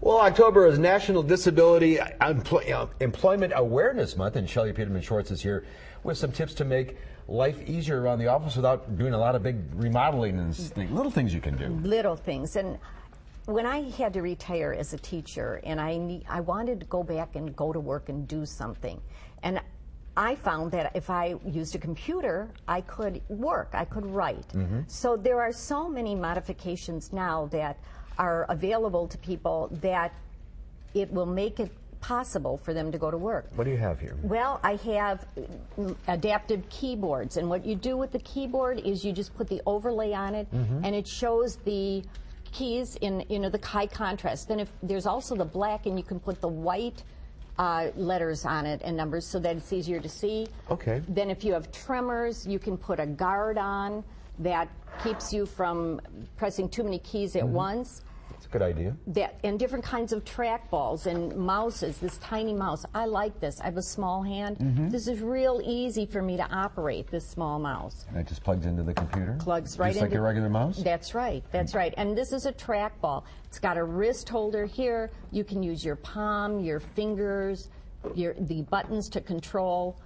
Well, October is National Disability Employment Awareness Month, and Shelley Peterman Schwarz is here with some tips to make life easier around the office without doing a lot of big remodeling and little things you can do. Little things. And when I had to retire as a teacher, and I wanted to go back and go to work and do something, and I found that if I used a computer, I could work, I could write. So there are so many modifications now that are available to people that it will make it possible for them to go to work. What do you have here? Well, I have adaptive keyboards, and what you do with the keyboard is you just put the overlay on it, and it shows the keys in the high contrast. Then if there's also the black, and you can put the white letters on it and numbers so that it's easier to see. Okay. Then if you have tremors, you can put a guard on that keeps you from pressing too many keys at once. That's a good idea. And different kinds of trackballs and mouses, this tiny mouse. I like this. I have a small hand. This is real easy for me to operate, this small mouse. And it just plugs into the computer? Plugs right into... Just like a regular mouse? That's right. That's right. And this is a trackball. It's got a wrist holder here. You can use your palm, your fingers, the buttons to control.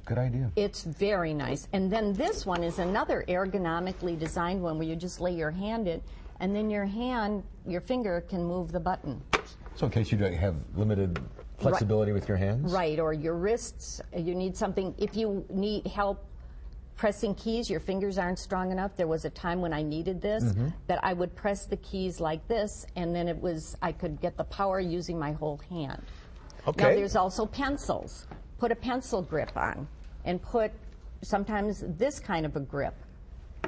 Good idea. It's very nice. And then this one is another ergonomically designed one where you just lay your hand in, and then your finger can move the button. So in case you don't have limited flexibility with your hands? Right, or your wrists, you need something, if you need help pressing keys, your fingers aren't strong enough. There was a time when I needed this, that I would press the keys like this, and then I could get the power using my whole hand. Okay. Now there's also pencils. Put a pencil grip on, and put sometimes this kind of a grip,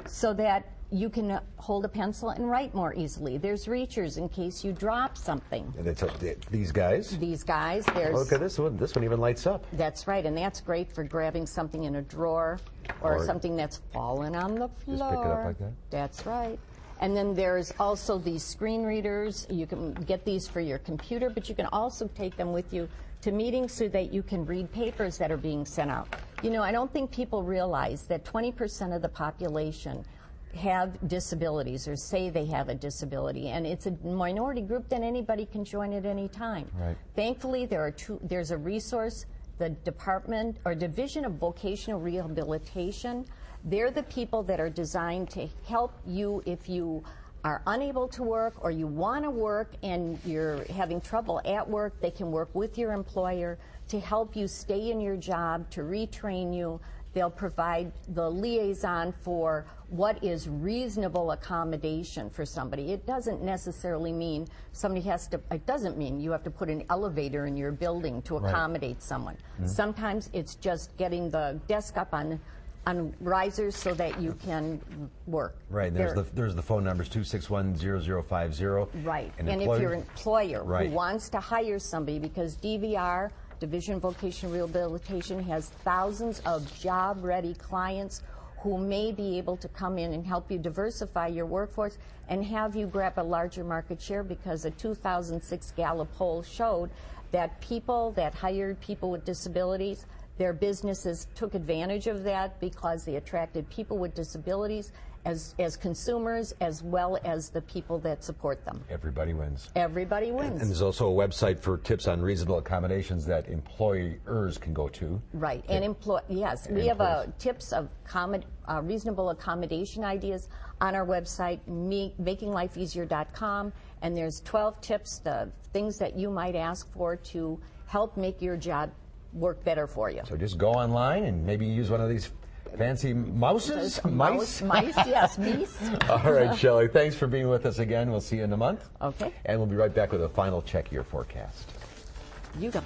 so that you can hold a pencil and write more easily. There's reachers in case you drop something. And it's these guys? These guys. There's, look at this one. This one even lights up. That's right, and that's great for grabbing something in a drawer or something that's fallen on the floor. Just pick it up like that? That's right. And then there's also these screen readers. You can get these for your computer, but you can also take them with you to meetings so that you can read papers that are being sent out. You know, I don't think people realize that 20% of the population have disabilities or say they have a disability, and it's a minority group that anybody can join at any time. Right. Thankfully, there's a resource, the Department or Division of Vocational Rehabilitation. They're the people that are designed to help you if you are unable to work or you want to work and you're having trouble at work. They can work with your employer to help you stay in your job, to retrain you. They'll provide the liaison for what is reasonable accommodation for somebody. It doesn't necessarily mean it doesn't mean you have to put an elevator in your building to accommodate someone. Sometimes it's just getting the desk up on risers so that you can work. Right, there's the phone numbers, 261-0050. Right, and if your employer who wants to hire somebody, because DVR, Division of Vocational Rehabilitation, has thousands of job-ready clients who may be able to come in and help you diversify your workforce and have you grab a larger market share, because a 2006 Gallup poll showed that people that hired people with disabilities, their businesses took advantage of that because they attracted people with disabilities as consumers as well as the people that support them. Everybody wins. Everybody wins. And there's also a website for tips on reasonable accommodations that employers can go to. Right, and yes, we have tips of reasonable accommodation ideas on our website, makinglifeeasier.com, and there's 12 tips, the things that you might ask for to help make your job work better for you. So just go online and maybe use one of these fancy mouses? Mice, yes, mice. All right, Shelley, thanks for being with us again. We'll see you in a month. Okay. And we'll be right back with a final check of your forecast. You go.